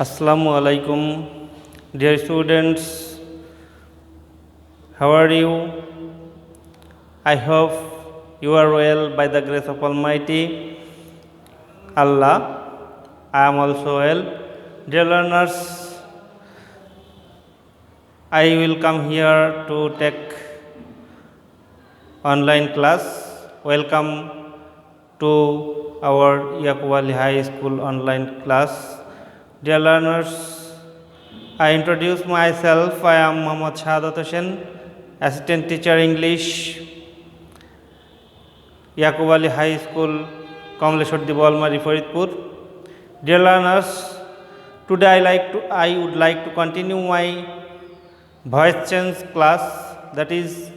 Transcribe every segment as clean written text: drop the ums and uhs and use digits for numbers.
Assalamu alaikum, dear students. How are you? I hope you are well by the grace of Almighty Allah. I am also well. Dear learners, I will come here to take online class. Welcome to our Yaqub Ali High School online class. Dear learners, I introduce myself. I am Mohammad Shahadat Hossain, Assistant Teacher English, Yaqub Ali High School, Kamleshwar Dibalmari, Faridpur. Dear learners, today I would like to continue my voice change class. That is,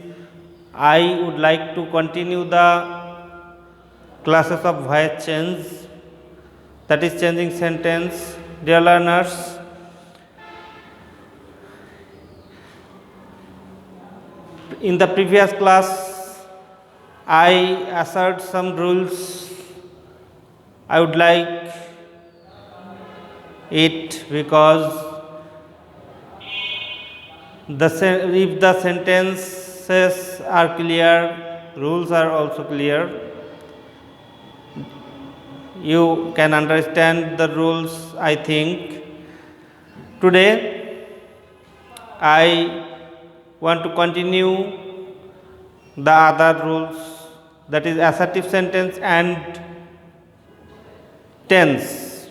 I would like to continue the classes of voice change, that is changing sentence. Dear learners, in the previous class I assert some rules. I would like it because if the sentences are clear, rules are also clear. You can understand the rules, I think. Today I want to continue the other rules, that is assertive sentence and tense.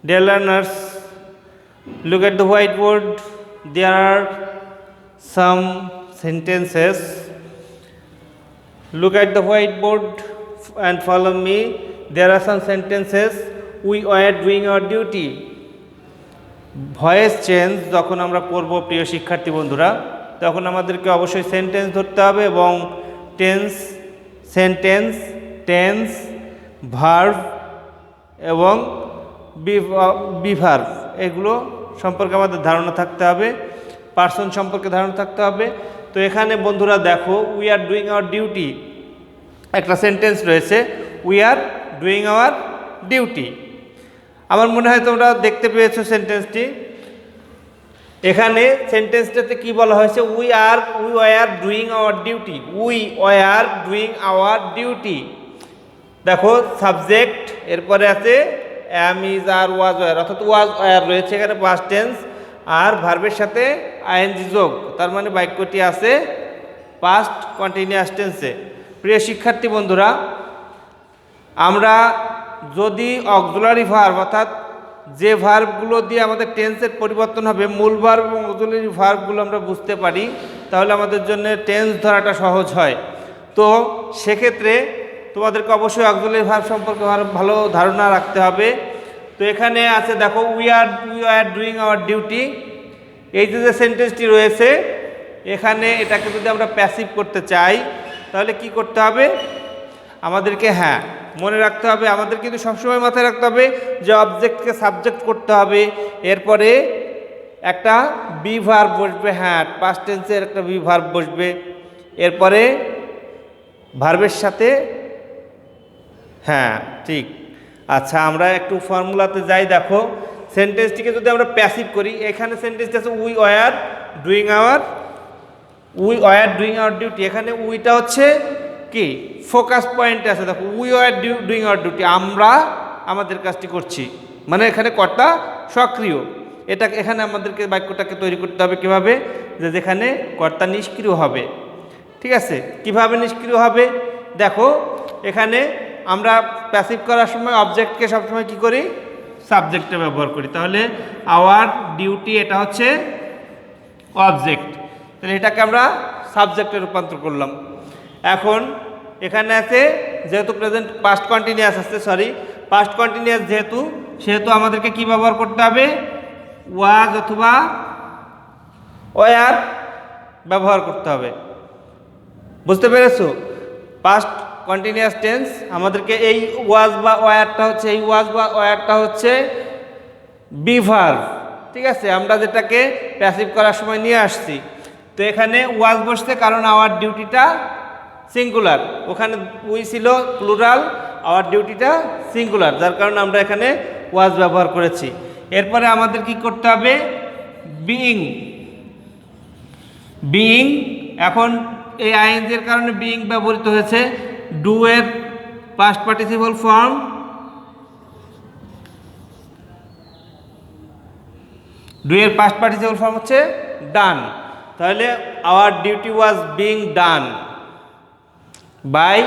Dear learners, look at the whiteboard. There are some sentences. Look at the whiteboard and follow me. There are some sentences. We are doing our duty. Voice change যখন আমরা করব প্রিয় শিক্ষার্থী বন্ধুরা, তখন আমাদেরকে অবশ্যই sentence ধরতে হবে এবং টেন্স, সেন্টেন্স, টেন্স, ভার্ব এবং বিভার্ব এগুলো সম্পর্কে আমাদের ধারণা থাকতে হবে, পার্সন সম্পর্কে ধারণা থাকতে হবে। তো এখানে বন্ধুরা দেখো, we are doing our duty, একটা সেন্টেন্স রয়েছে, we are doing our duty. আমার মনে হয় তোমরা দেখতে পেয়েছো সেন্টেন্সটি। এখানে সেন্টেন্সটাতে কি বলা হয়েছে? We are doing our duty, we are doing our duty. দেখো সাবজেক্ট, এরপরে আছে অ্যাম, ইজ, আর, ওয়াজ, ওয়ার, অর্থাৎ ওয়াজ ওয়ার রয়েছে এখানে পাস্ট টেন্স, আর ভার্বের সাথে আইএনজি যোগ, তার মানে বাক্যটি আছে পাস্ট কন্টিনিউয়াস টেন্সে। প্রিয় শিক্ষার্থী বন্ধুরা, আমরা যদি অক্সিলারি ভার্ব অর্থাৎ যে ভার্বগুলো দিয়ে আমাদের টেন্সের পরিবর্তন হবে, মূল ভার্ব এবং অক্সিলারি ভার্বগুলো আমরা বুঝতে পারি, তাহলে আমাদের জন্য টেন্স ধরাটা সহজ হয়। তো সেক্ষেত্রে তোমাদেরকে অবশ্যই অক্সিলারি ভার্ব সম্পর্কে ভালো ধারণা রাখতে হবে। তো এখানে আছে দেখো, we are doing our duty. এই যে সেন্টেন্সটি রয়েছে এখানে, এটাকে যদি আমরা প্যাসিভ করতে চাই তাহলে কি করতে হবে? আমাদেরকে মনে রাখতে হবে, আমাদের কিন্তু সবসময় মাথায় রাখতে হবে যে অবজেক্টকে সাবজেক্ট করতে হবে, এরপরে একটা বি ভার্ব বসবে, পাস্ট টেন্সের একটা বি ভার্ব বসবে, এরপরে ভার্বের সাথে ঠিক। আচ্ছা, আমরা একটু ফর্মুলাতে যাই। দেখো সেন্টেন্সটিকে যদি আমরা প্যাসিভ করি, এখানে সেন্টেন্সটি আছে we are doing our duty. এখানে উইটা হচ্ছে কি ফোকাস পয়েন্টে আছে। দেখো, we are doing our duty, আমরা আমাদের কাজটি করছি, মানে এখানে কর্তা সক্রিয়। এখানে আমাদেরকে বাক্যটাকে তৈরি করতে হবে কিভাবে? যেখানে কর্তা নিষ্ক্রিয় হবে। ঠিক আছে, কিভাবে নিষ্ক্রিয় হবে? দেখো এখানে আমরা প্যাসিভ করার সময় অবজেক্টকে সবসময় কি করি? সাবজেক্টে ব্যবহার করি। তাহলে আওয়ার ডিউটি এটা হচ্ছে অবজেক্ট, তাহলে এটাকে আমরা সাবজেক্টে রূপান্তর করলাম। এখন এখানে আছে যেহেতু প্রেজেন্ট পাস্ট কন্টিনিউয়াস আছে, পাস্ট কন্টিনিউয়াস সেহেতু আমাদেরকে কি ব্যবহার করতে হবে? ওয়াজ অথবা ওয়ার ব্যবহার করতে হবে। বুঝতে পেরেছো? পাস্ট কন্টিনিউয়াস টেন্স আমাদেরকে এই ওয়াজ বা ওয়ারটা হচ্ছে বি ভার্ব। ঠিক আছে, আমরা যেটাকে প্যাসিভ করার সময় নিয়ে আসছি। তো এখানে ওয়াজ বসছে কারণ আওয়ার ডিউটিটা সিঙ্গুলার, ওখানে উই ছিল প্লুরাল, আওয়ার ডিউটিটা সিঙ্গুলার, যার কারণে আমরা এখানে ওয়াজ ব্যবহার করেছি। এরপরে আমাদের কি করতে হবে, বিইং। বিইং, এখন এই আইএনজি এর কারণে বিইং ব্যবহৃত হয়েছে। ডু এর পাস্ট পার্টিসিপল ফর্ম, ডু এর পাস্ট পার্টিসিপল ফর্ম হচ্ছে ডান। তাহলে our duty was being done by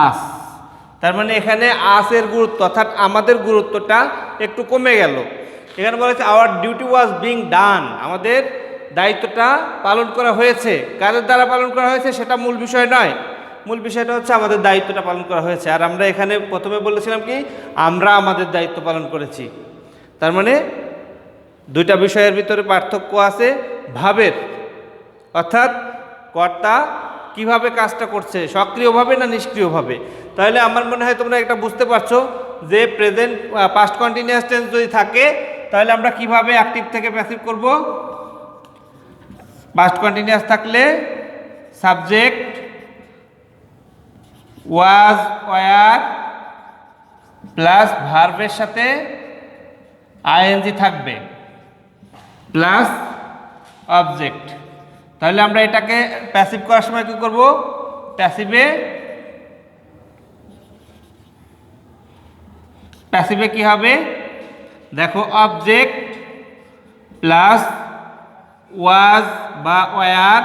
us. তার মানে এখানে আসের গুরুত্ব অর্থাৎ আমাদের গুরুত্বটা একটু কমে গেল। এখানে বলা হচ্ছে আওয়ার ডিউটি ওয়াজ বিং ডান, আমাদের দায়িত্বটা পালন করা হয়েছে। কাদের দ্বারা পালন করা হয়েছে সেটা মূল বিষয় নয়, মূল বিষয়টা হচ্ছে আমাদের দায়িত্বটা পালন করা হয়েছে। আর আমরা এখানে প্রথমে বলেছিলাম কি, আমরা আমাদের দায়িত্ব পালন করেছি। তার মানে দুইটা বিষয়ের ভিতরে পার্থক্য আছে ভাবের, অর্থাৎ কর্তা কিভাবে কাজটা করছে, সক্রিয়ভাবে না নিষ্ক্রিয়ভাবে। তাহলে আমার মনে হয় তোমরা একটা বুঝতে পারছো যে প্রেজেন্ট পাস্ট কন্টিনিউয়াস টেন্স যদি থাকে তাহলে আমরা কিভাবে অ্যাক্টিভ থেকে প্যাসিভ করব। পাস্ট কন্টিনিউয়াস থাকলে সাবজেক্ট ওয়াজ ওয়্যার প্লাস ভার্বের সাথে আইএনজি থাকবে প্লাস অবজেক্ট। তাহলে আমরা এটাকে প্যাসিভ করার সময় কি করব, প্যাসিভে কি হবে দেখো, অবজেক্ট প্লাস ওয়াজ বা were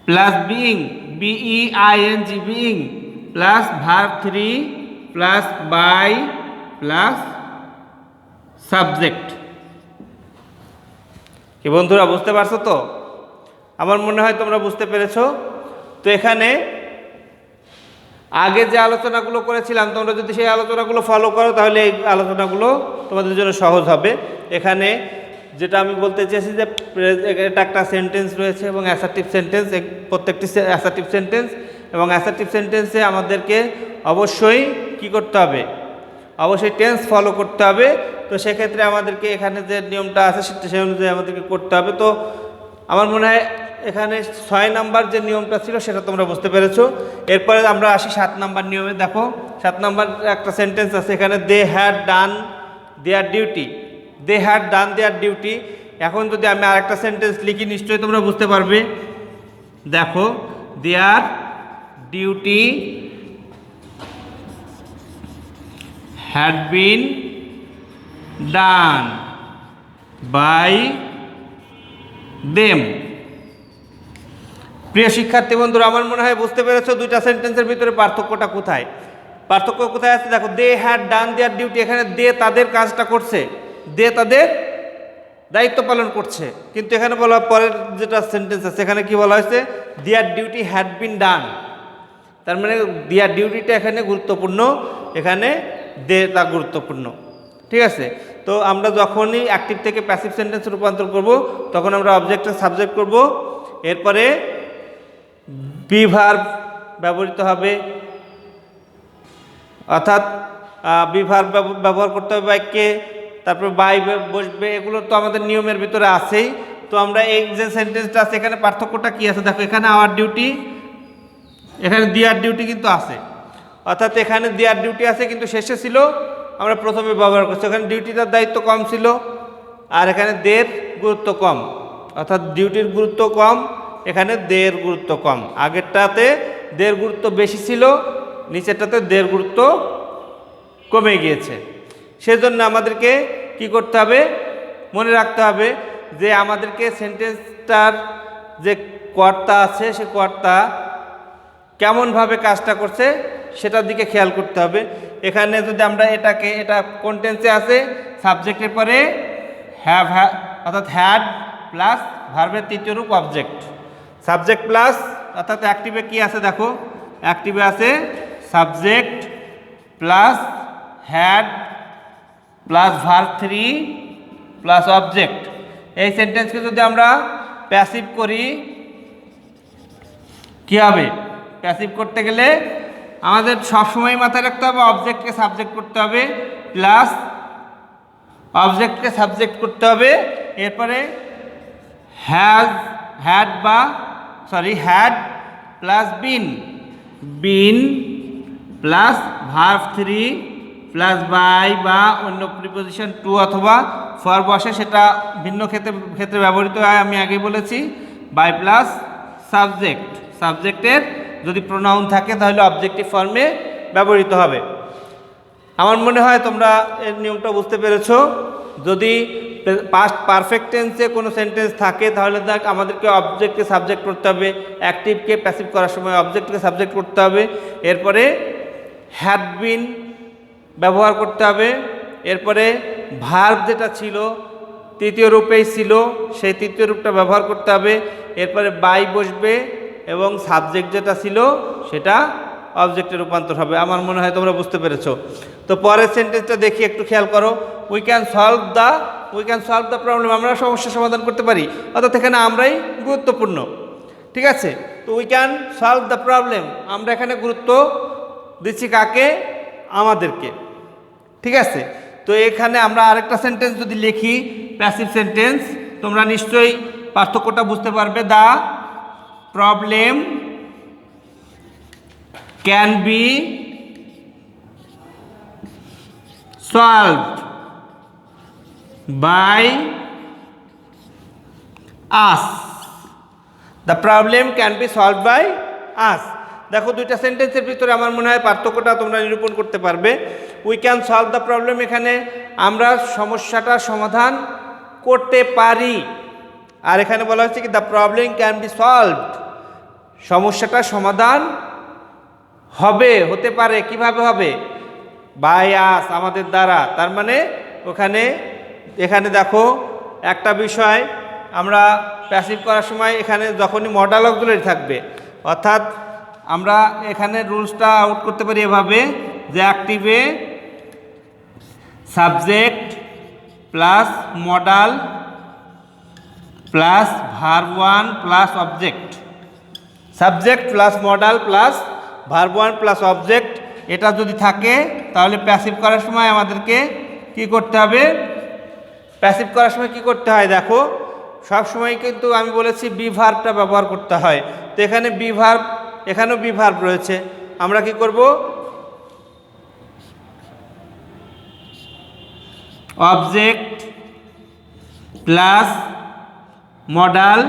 plus being, B E I N G being plus verb 3 plus by plus subject. কি বন্ধুরা বুঝতে পারছো তো? আমার মনে হয় তোমরা বুঝতে পেরেছো। তো এখানে আগে যে আলোচনাগুলো করেছিলাম তোমরা যদি সেই আলোচনাগুলো ফলো করো তাহলে এই আলোচনাগুলো তোমাদের জন্য সহজ হবে। এখানে যেটা আমি বলতে চেয়েছি যে এটা একটা সেন্টেন্স রয়েছে এবং অ্যাসার্টিভ সেন্টেন্স, প্রত্যেকটি অ্যাসার্টিভ সেন্টেন্স, এবং অ্যাসার্টিভ সেন্টেন্সে আমাদেরকে অবশ্যই কি করতে হবে, অবশ্যই টেন্স ফলো করতে হবে। তো সেক্ষেত্রে আমাদেরকে এখানে যে নিয়মটা আছে সেটা সেই অনুযায়ী আমাদেরকে করতে হবে। তো আমার মনে হয় এখানে 6 নাম্বার যে নিয়মটা ছিল সেটা তোমরা বুঝতে পেরেছো। এরপরে আমরা আসি 7 নাম্বার নিয়মে। দেখো 7 নাম্বার একটা সেন্টেন্স আছে এখানে, they had done their duty. They had done their duty. এখন যদি আমি আরেকটা সেন্টেন্স লিখি নিশ্চয়ই তোমরা বুঝতে পারবে। দেখো, their duty had been done by them। প্রিয় শিক্ষার্থী বন্ধুরা, আমার মনে হয় বুঝতে পেরেছো দুইটা সেন্টেন্সের ভিতরে পার্থক্যটা কোথায়। পার্থক্য কোথায় আছে দেখো, দে হ্যাড ডান দেয়ার ডিউটি, এখানে দে তাদের কাজটা করছে, দে তাদের দায়িত্ব পালন করছে। কিন্তু এখানে বলা পরের যেটা সেন্টেন্স আছে এখানে কি বলা হয়েছে, দেয়ার ডিউটি হ্যাড বিন ডান। তার মানে দেয়ার ডিউটিটা এখানে গুরুত্বপূর্ণ, এখানে দে তা গুরুত্বপূর্ণ। ঠিক আছে। তো আমরা যখনই অ্যাক্টিভ থেকে প্যাসিভ সেন্টেন্স রূপান্তর করব তখন আমরা অবজেক্টের সাবজেক্ট করব, এরপরে বি ভার্ব ব্যবহৃত হবে, অর্থাৎ বি ভার্ব ব্যবহার করতে হবে বাক্যে, তারপরে বাই বসবে। এগুলো তো আমাদের নিয়মের ভিতরে আছেই। তো আমরা এই যে সেন্টেন্সটা আছে এখানে পার্থক্যটা কি আছে দেখো, এখানে আওয়ার ডিউটি, এখানে দেয়ার ডিউটি কিন্তু আছে, অর্থাৎ এখানে দেয়ার ডিউটি আছে কিন্তু শেষে ছিল আমরা প্রথমে ব্যবহার করছি। এখানে ডিউটিটার দায়িত্ব কম ছিল আর এখানে দের গুরুত্ব কম, অর্থাৎ ডিউটির গুরুত্ব কম, এখানে দের গুরুত্ব কম। আগেরটাতে দের গুরুত্ব বেশি ছিল, নিচেরটাতে দের গুরুত্ব কমে গিয়েছে। সেজন্য আমাদেরকে কি করতে হবে, মনে রাখতে হবে যে আমাদেরকে সেন্টেন্সটার যে কর্তা আছে সে কর্তা কেমনভাবে কাজটা করছে সেটার দিকে খেয়াল করতে হবে। এখানে যদি আমরা এটাকে, এটা কোন টেন্সে আছে, সাবজেক্টের পরে হ্যাভ, অর্থাৎ হ্যাড প্লাস ভার্বের তৃতীয় রূপ অবজেক্ট, সাবজেক্ট প্লাস, অর্থাৎ অ্যাক্টিভে কি আছে দেখো, অ্যাক্টিভে আছে subject plus had plus verb 3 plus object. এই সেন্টেন্সকে যদি আমরা প্যাসিভ করি কি হবে, প্যাসিভ করতে গেলে আমাদের সবসময় মাথায় রাখতে হবে অবজেক্টকে সাবজেক্ট করতে হবে প্লাস অবজেক্টকে সাবজেক্ট করতে হবে, এরপরে had plus been plus verb 3 plus by বা অন্য প্রিপোজিশন টু অথবা ফর বসে, সেটা ভিন্ন ক্ষেত্রে ব্যবহৃত হয়, আমি আগেই বলেছি। বাই প্লাস সাবজেক্টের যদি প্রোনাউন থাকে তাহলে অবজেক্টিভ ফর্মে ব্যবহৃত হবে। আমার মনে হয় তোমরা এর নিয়মটা বুঝতে পেরেছো। যদি পাস্ট পারফেক্ট টেন্সে কোনো সেন্টেন্স থাকে তাহলে আমাদেরকে অবজেক্টকে সাবজেক্ট করতে হবে, অ্যাক্টিভকে প্যাসিভ করার সময় অবজেক্টকে সাবজেক্ট করতে হবে, এরপরে হ্যাড বিন ব্যবহার করতে হবে, এরপরে ভার্ব যেটা ছিল তৃতীয় রূপেই ছিল সেই তৃতীয় রূপটা ব্যবহার করতে হবে, এরপরে বাই বসবে এবং সাবজেক্ট যেটা ছিল সেটা অবজেক্টে রূপান্তর হবে। আমার মনে হয় তোমরা বুঝতে পেরেছো। তো পরের সেন্টেন্সটা দেখি, একটু খেয়াল করো। We can solve the problem, আমরা সমস্যার সমাধান করতে পারি, অর্থাৎ এখানে আমরাই গুরুত্বপূর্ণ। ঠিক আছে, তো we can solve the problem, আমরা এখানে গুরুত্ব দিচ্ছি কাকে? আমাদেরকে। ঠিক আছে, তো এখানে আমরা আরেকটা সেন্টেন্স যদি লিখি প্যাসিভ সেন্টেন্স, তোমরা নিশ্চয়ই পার্থক্যটা বুঝতে পারবে। The problem can be solved by us. The problem can be solved by us. দেখো দুইটা সেন্টেন্সের ভিতরে আমার মনে হয় পার্থক্যটা তোমরা নিরূপণ করতে পারবে। We can solve the problem, এখানে আমরা সমস্যাটা সমাধান করতে পারি, আর এখানে বলা হচ্ছে কি the problem can be solved, সমস্যাটা সমাধান হতে পারে। কিভাবে হবে? বাই আস, আমাদের দ্বারা। তার মানে এখানে দেখো একটা বিষয়, আমরা প্যাসিভ করার সময় এখানে যখনই মডাল অক্সিলারি থাকবে, অর্থাৎ আমরা এখানে রুলসটা আউট করতে পারি এভাবে যে অ্যাক্টিভে subject plus modal plus verb 1 plus object, subject plus modal plus verb 1 plus object, এটা যদি থাকে তাহলে প্যাসিভ করার সময় আমাদেরকে কি করতে হবে? প্যাসিভ করার সময় কি করতে হয়? দেখো সব সময় কিন্তু আমি বলেছি বি ভার্বটা ব্যবহার করতে হয়। তো এখানে বি ভার্ব, এখানেও বি ভার্ব রয়েছে, আমরা কি করব? অবজেক্ট প্লাস মডাল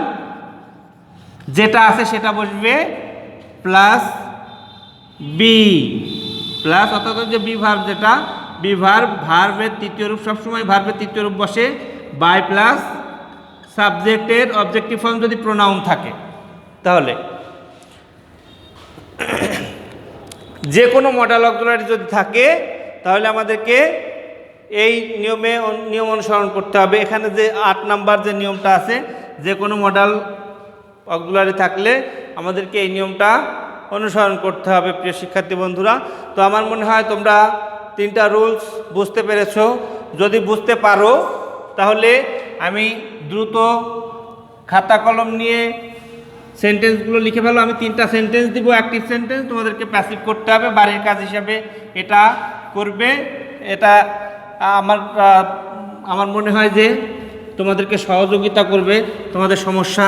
যেটা আছে সেটা বসবে প্লাস বি প্লাস, অর্থাৎ যে বি ভার্ব যেটা বি ভার্বের তৃতীয় রূপ, সবসময় ভার্বের তৃতীয় রূপ বসে বাই প্লাস সাবজেক্টের অবজেক্টিভ ফর্ম যদি প্রোনাউন থাকে। তাহলে যে কোনো মডাল অক্সিলারি যদি থাকে তাহলে আমাদেরকে এই নিয়ম অনুসরণ করতে হবে। এখানে যে 8 নাম্বার যে নিয়মটা আছে, যে কোনো মডাল অক্সিলারি থাকলে আমাদেরকে এই নিয়মটা অনুসরণ করতে হবে প্রিয় শিক্ষার্থী বন্ধুরা। তো আমার মনে হয় তোমরা 3টা রুলস বুঝতে পেরেছো। যদি বুঝতে পারো তাহলে আমি দ্রুত খাতা কলম নিয়ে সেন্টেন্সগুলো লিখে ফেলো। আমি 3টা সেন্টেন্স দিব, অ্যাক্টিভ সেন্টেন্স, তোমাদেরকে প্যাসিভ করতে হবে, বাড়ির কাজ হিসাবে এটা করবে। এটা আমার মনে হয় যে তোমাদেরকে সহযোগিতা করবে তোমাদের সমস্যা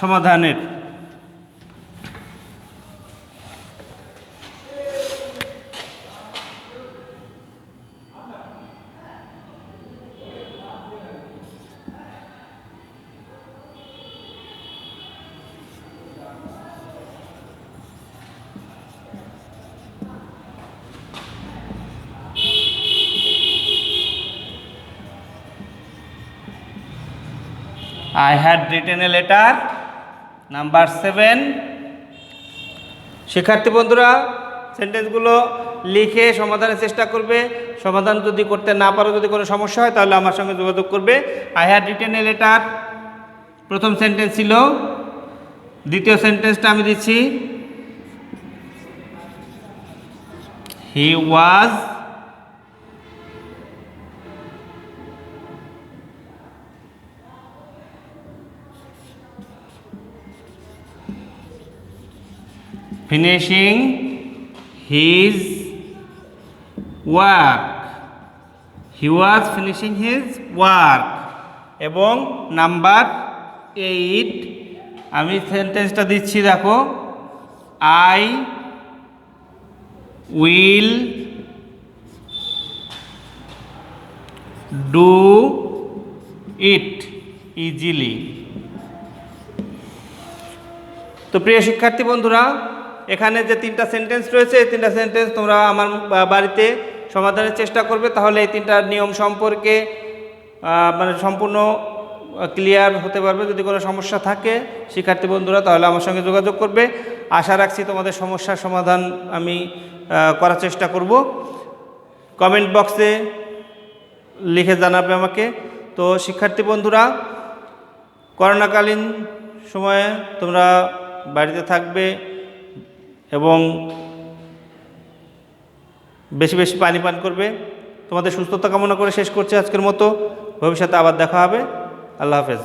সমাধানের। I had written a letter, number 7। শিক্ষার্থী বন্ধুরা সেন্টেন্সগুলো লিখে সমাধানের চেষ্টা করবে। সমাধান যদি করতে না পারো, যদি কোনো সমস্যা হয় তাহলে আমার সঙ্গে যোগাযোগ করবে। I had written a letter প্রথম সেন্টেন্স ছিল। দ্বিতীয় সেন্টেন্সটা আমি দিচ্ছি, he was finishing his work, he was finishing his work। এবং নাম্বার 8 আমি সেন্টেন্সটা দিচ্ছি, দেখো I will do it easily. তো প্রিয় শিক্ষার্থী বন্ধুরা, এখানে যে 3টা সেন্টেন্স রয়েছে এই 3টা সেন্টেন্স তোমরা আমার বাড়িতে সমাধানের চেষ্টা করবে, তাহলে এই 3টা নিয়ম সম্পর্কে মানে সম্পূর্ণ ক্লিয়ার হতে পারবে। যদি কোনো সমস্যা থাকে শিক্ষার্থী বন্ধুরা তাহলে আমার সঙ্গে যোগাযোগ করবে। আশা রাখছি তোমাদের সমস্যার সমাধান আমি করার চেষ্টা করব। কমেন্ট বক্সে লিখে জানাবে আমাকে। তো শিক্ষার্থী বন্ধুরা, করোনাকালীন সময়ে তোমরা বাড়িতে থাকবে এবং বেশি বেশি পানি পান করবে। তোমাদের সুস্থতা কামনা করে শেষ করছি আজকের মতো। ভবিষ্যতে আবার দেখা হবে। আল্লাহ হাফেজ।